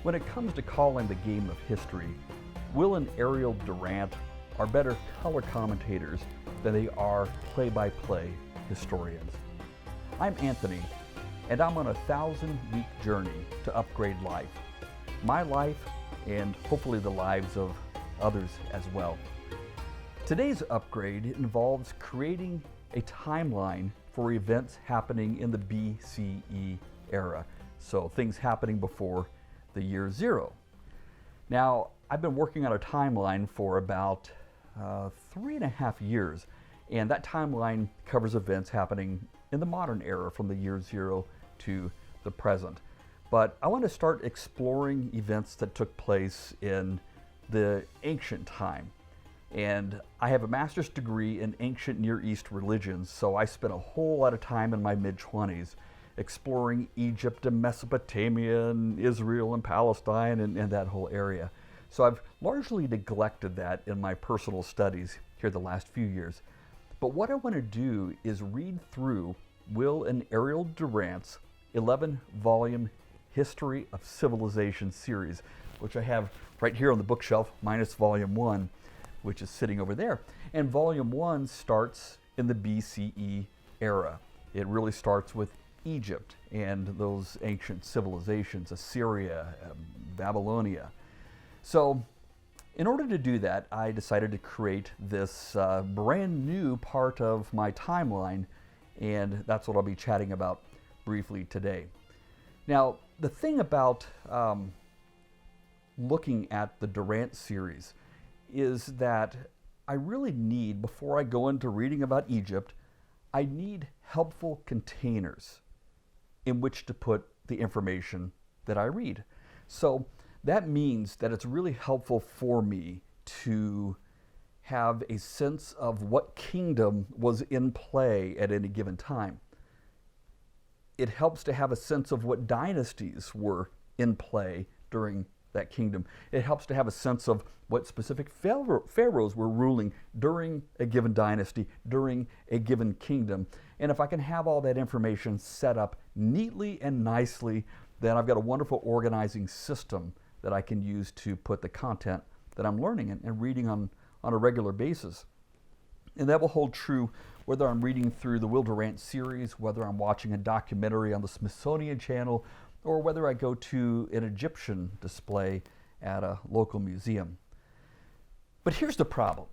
When it comes to calling the game of history, Will and Ariel Durant are better color commentators than they are play-by-play historians. I'm Anthony, and I'm on a 1,000-week journey to upgrade life. My life, and hopefully the lives of others as well. Today's upgrade involves creating a timeline for events happening in the BCE era. So things happening before the year zero. Now, I've been working on a timeline for about 3.5 years, and that timeline covers events happening in the modern era from the year zero to the present. But I want to start exploring events that took place in the ancient time. And I have a master's degree in ancient Near East religions, so I spent a whole lot of time in my mid-20s exploring Egypt and Mesopotamia and Israel and Palestine and that whole area. So I've largely neglected that in my personal studies here the last few years. But what I want to do is read through Will and Ariel Durant's 11-volume History of Civilization series, which I have right here on the bookshelf, minus Volume 1, which is sitting over there. And Volume 1 starts in the BCE era. It really starts with Egypt and those ancient civilizations, Assyria, Babylonia. So in order to do that, I decided to create this brand new part of my timeline, and that's what I'll be chatting about briefly today. Now, the thing about looking at the Durant series is that I really need, before I go into reading about Egypt, I need helpful containers in which to put the information that I read. So that means that it's really helpful for me to have a sense of what kingdom was in play at any given time. It helps to have a sense of what dynasties were in play during that kingdom. It helps to have a sense of what specific pharaohs were ruling during a given dynasty, during a given kingdom. And if I can have all that information set up neatly and nicely, then I've got a wonderful organizing system that I can use to put the content that I'm learning and reading on a regular basis. And that will hold true whether I'm reading through the Will Durant series, whether I'm watching a documentary on the Smithsonian Channel, or whether I go to an Egyptian display at a local museum. But here's the problem.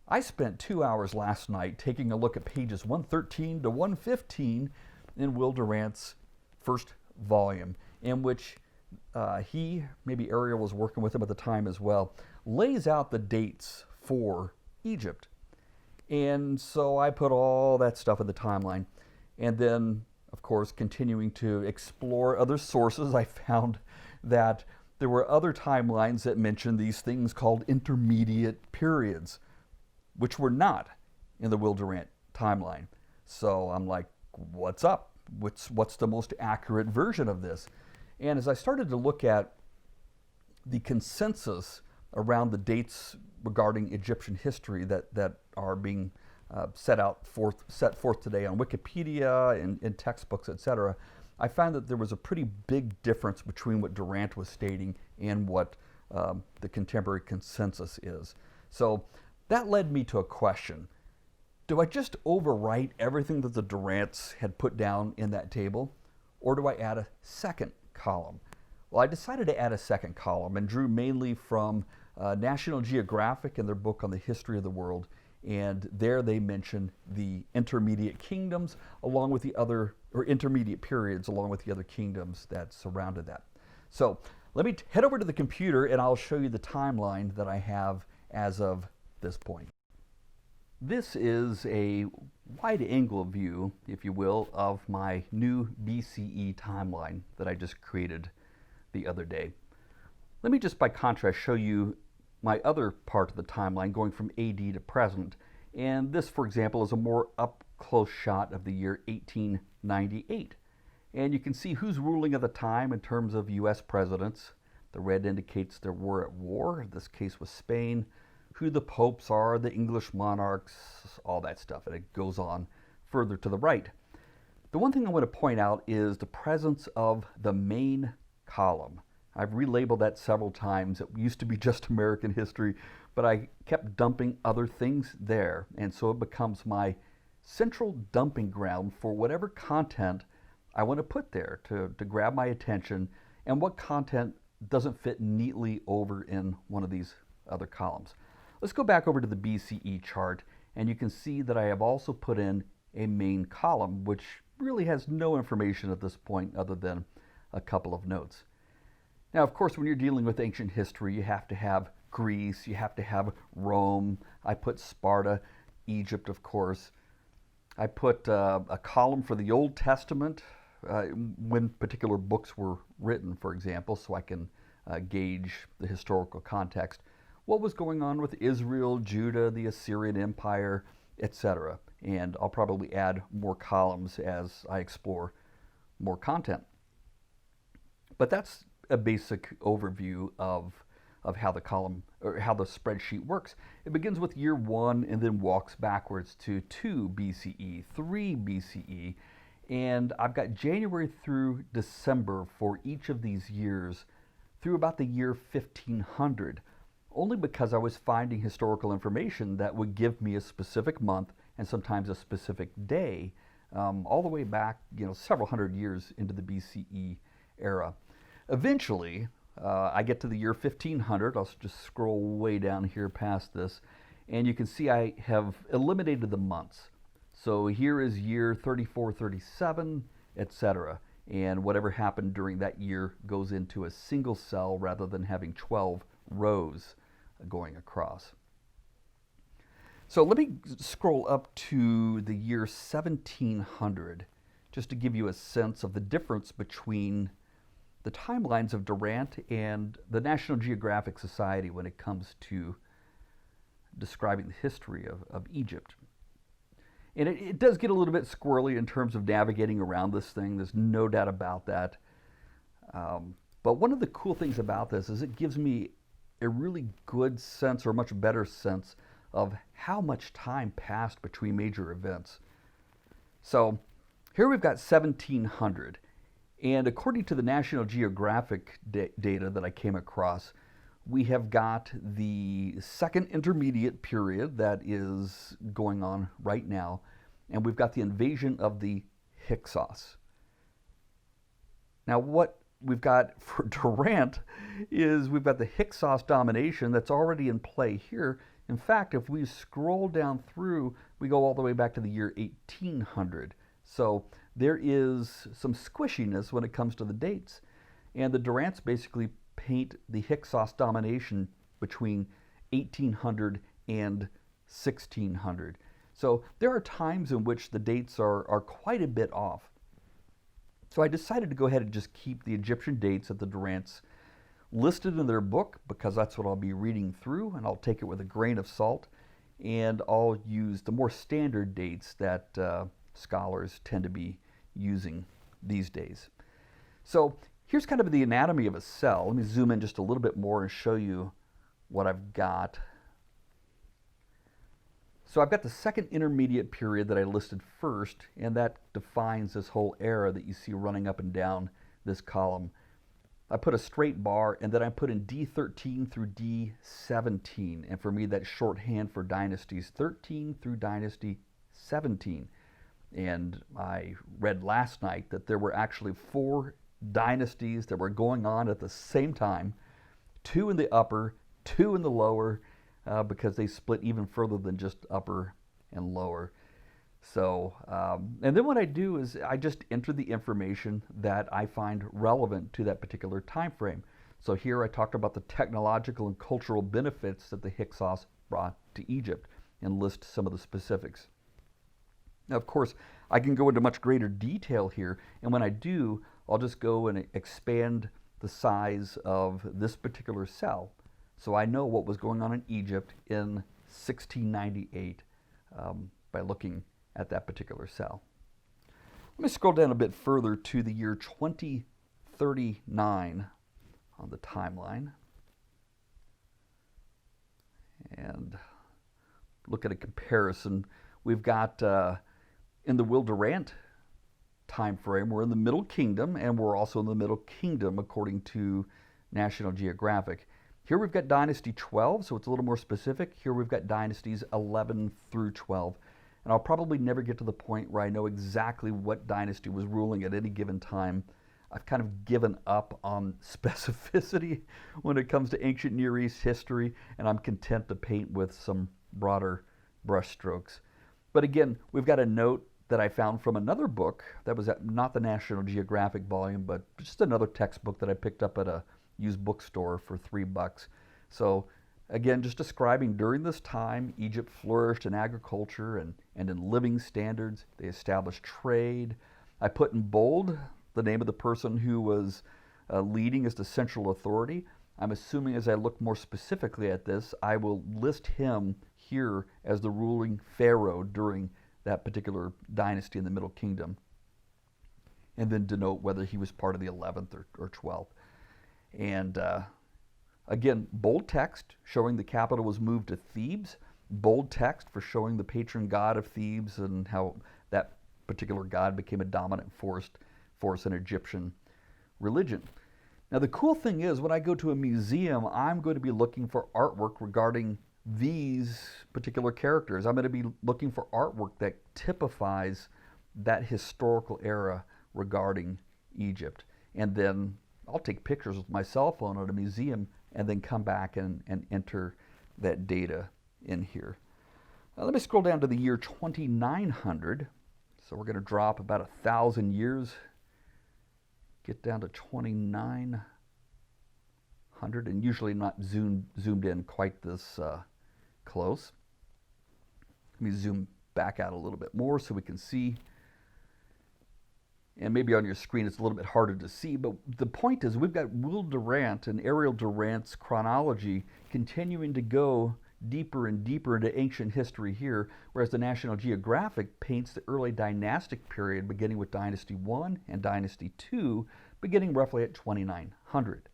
I spent 2 hours last night taking a look at pages 113 to 115 in Will Durant's first volume, in which he, maybe Ariel was working with him at the time as well, lays out the dates for Egypt. And so I put all that stuff in the timeline. And then, of course, continuing to explore other sources, I found that there were other timelines that mentioned these things called intermediate periods, which were not in the Will Durant timeline. So I'm like, what's up? What's the most accurate version of this? And as I started to look at the consensus around the dates regarding Egyptian history that are being set forth today on Wikipedia and in textbooks, etc., I found that there was a pretty big difference between what Durant was stating and what the contemporary consensus is. So that led me to a question. Do I just overwrite everything that the Durants had put down in that table, or do I add a second column? Well, I decided to add a second column and drew mainly from National Geographic and their book on the history of the world, and there they mention the intermediate kingdoms along with the other, or intermediate periods along with the other kingdoms that surrounded that. So let me head over to the computer and I'll show you the timeline that I have as of this point. This is a wide-angle view, if you will, of my new BCE timeline that I just created the other day. Let me just by contrast show you my other part of the timeline going from AD to present. And this, for example, is a more up-close shot of the year 1898. And you can see who's ruling at the time in terms of US presidents. The red indicates they were at war, in this case with Spain, who the popes are, the English monarchs, all that stuff. And it goes on further to the right. The one thing I want to point out is the presence of the main column. I've relabeled that several times. It used to be just American history, but I kept dumping other things there. And so it becomes my central dumping ground for whatever content I want to put there to grab my attention, and what content doesn't fit neatly over in one of these other columns. Let's go back over to the BCE chart, and you can see that I have also put in a main column, which really has no information at this point other than a couple of notes. Now, of course, when you're dealing with ancient history, you have to have Greece, you have to have Rome. I put Sparta, Egypt, of course. I put a column for the Old Testament, when particular books were written, for example, so I can gauge the historical context. What was going on with Israel, Judah, the Assyrian Empire, etc. And I'll probably add more columns as I explore more content. But that's a basic overview of how the column or how the spreadsheet works. It begins with year 1 and then walks backwards to 2 BCE, 3 BCE, and I've got January through December for each of these years through about the year 1500, only because I was finding historical information that would give me a specific month and sometimes a specific day, all the way back, several hundred years into the BCE era. Eventually, I get to the year 1500. I'll just scroll way down here past this, and you can see I have eliminated the months. So here is year 34, 37, etc. And whatever happened during that year goes into a single cell rather than having 12 rows going across. So let me scroll up to the year 1700 just to give you a sense of the difference between the timelines of Durant and the National Geographic Society when it comes to describing the history of Egypt. And it does get a little bit squirrely in terms of navigating around this thing. There's no doubt about that. But one of the cool things about this is it gives me a really good sense, or a much better sense, of how much time passed between major events. So here we've got 1700. And according to the National Geographic data that I came across, we have got the second intermediate period that is going on right now, and we've got the invasion of the Hyksos. Now, what we've got for Durant is we've got the Hyksos domination that's already in play here. In fact, if we scroll down through, we go all the way back to the year 1800. So there is some squishiness when it comes to the dates, and the Durants basically paint the Hyksos domination between 1800 and 1600. So there are times in which the dates are quite a bit off. So I decided to go ahead and just keep the Egyptian dates that the Durants listed in their book, because that's what I'll be reading through, and I'll take it with a grain of salt, and I'll use the more standard dates that scholars tend to be using these days. So here's kind of the anatomy of a cell. Let me zoom in just a little bit more and show you what I've got. So I've got the second intermediate period that I listed first, and that defines this whole era that you see running up and down this column. I put a straight bar, and then I put in D13 through D17, and for me that's shorthand for dynasties 13 through dynasty 17. And I read last night that there were actually 4 dynasties that were going on at the same time, 2 in the upper, 2 in the lower, because they split even further than just upper and lower. So, and then what I do is I just enter the information that I find relevant to that particular time frame. So here I talked about the technological and cultural benefits that the Hyksos brought to Egypt, and list some of the specifics. Now, of course, I can go into much greater detail here, and when I do, I'll just go and expand the size of this particular cell, so I know what was going on in Egypt in 1698 by looking at that particular cell. Let me scroll down a bit further to the year 2039 on the timeline, and look at a comparison. We've got in the Will Durant time frame, we're in the Middle Kingdom, and we're also in the Middle Kingdom according to National Geographic. Here we've got Dynasty 12, so it's a little more specific. Here we've got Dynasties 11 through 12. And I'll probably never get to the point where I know exactly what dynasty was ruling at any given time. I've kind of given up on specificity when it comes to ancient Near East history, and I'm content to paint with some broader brushstrokes. But again, we've got a note that I found from another book that was not the National Geographic volume, but just another textbook that I picked up at a used bookstore for $3. So again, just describing during this time, Egypt flourished in agriculture and in living standards. They established trade. I put in bold the name of the person who was leading as the central authority. I'm assuming as I look more specifically at this, I will list him here as the ruling pharaoh during that particular dynasty in the Middle Kingdom, and then denote whether he was part of the 11th or 12th. And again, bold text showing the capital was moved to Thebes, bold text for showing the patron god of Thebes and how that particular god became a dominant force in Egyptian religion. Now the cool thing is, when I go to a museum, I'm going to be looking for artwork regarding these particular characters. I'm going to be looking for artwork that typifies that historical era regarding Egypt. And then I'll take pictures with my cell phone at a museum and then come back and enter that data in here. Now let me scroll down to the year 2900. So we're going to drop about 1,000 years, get down to 2900, and usually not zoomed in quite this close. Let me zoom back out a little bit more so we can see. And maybe on your screen it's a little bit harder to see, but the point is we've got Will Durant and Ariel Durant's chronology continuing to go deeper and deeper into ancient history here, whereas the National Geographic paints the early dynastic period beginning with Dynasty 1 and Dynasty 2, beginning roughly at 2900,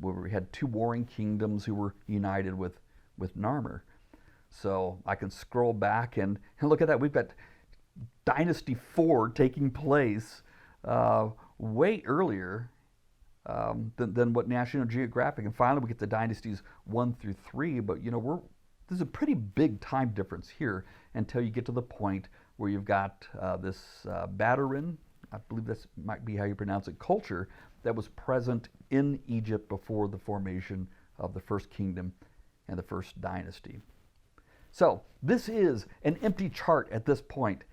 where we had two warring kingdoms who were united with Narmer. So I can scroll back and look at that. We've got Dynasty 4 taking place way earlier than what National Geographic, and finally we get the Dynasties 1 through 3. But you know, there's a pretty big time difference here until you get to the point where you've got this Badarin, I believe this might be how you pronounce it, culture that was present in Egypt before the formation of the First Kingdom and the First Dynasty. So this is an empty chart at this point.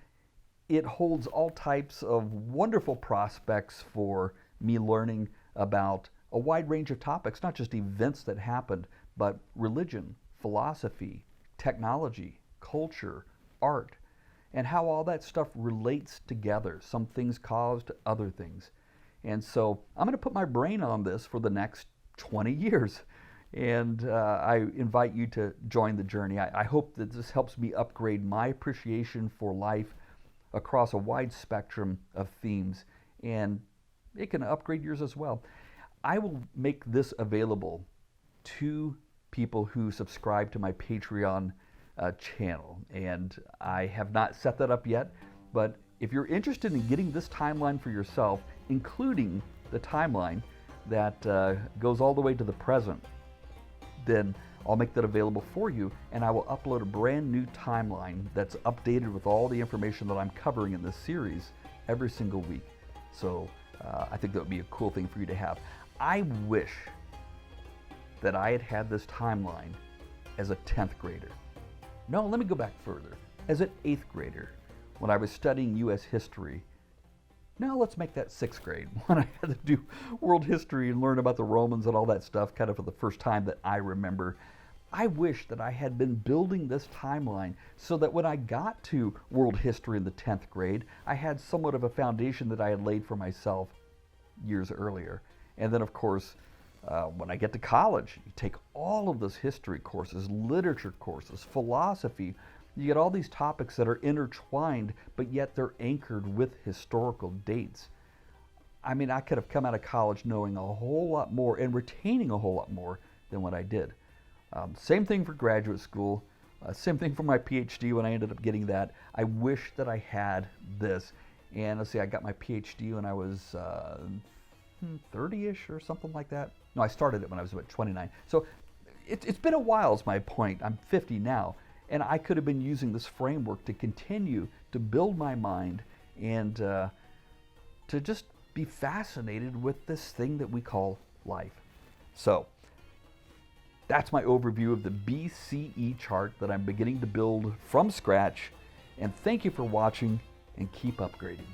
It holds all types of wonderful prospects for me learning about a wide range of topics, not just events that happened, but religion, philosophy, technology, culture, art, and how all that stuff relates together. Some things caused other things. And so I'm going to put my brain on this for the next 20 years. And I invite you to join the journey. I hope that this helps me upgrade my appreciation for life across a wide spectrum of themes, and it can upgrade yours as well. I will make this available to people who subscribe to my Patreon channel, and I have not set that up yet, but if you're interested in getting this timeline for yourself, including the timeline that goes all the way to the present, then I'll make that available for you, and I will upload a brand new timeline that's updated with all the information that I'm covering in this series every single week. So I think that would be a cool thing for you to have. I wish that I had had this timeline as a 10th grader. No, let me go back further. As an 8th grader, when I was studying U.S. history. Now let's make that 6th grade, when I had to do world history and learn about the Romans and all that stuff kind of for the first time that I remember. I wish that I had been building this timeline so that when I got to world history in the 10th grade, I had somewhat of a foundation that I had laid for myself years earlier. And then, of course, when I get to college, you take all of those history courses, literature courses, philosophy. You get all these topics that are intertwined, but yet they're anchored with historical dates. I mean, I could have come out of college knowing a whole lot more and retaining a whole lot more than what I did. Same thing for graduate school, same thing for my PhD when I ended up getting that. I wish that I had this. And let's see, I got my PhD when I was 30-ish or something like that. No, I started it when I was about 29. So it's been a while is my point. I'm 50 now. And I could have been using this framework to continue to build my mind and to just be fascinated with this thing that we call life. So that's my overview of the BCE chart that I'm beginning to build from scratch. And thank you for watching, and keep upgrading.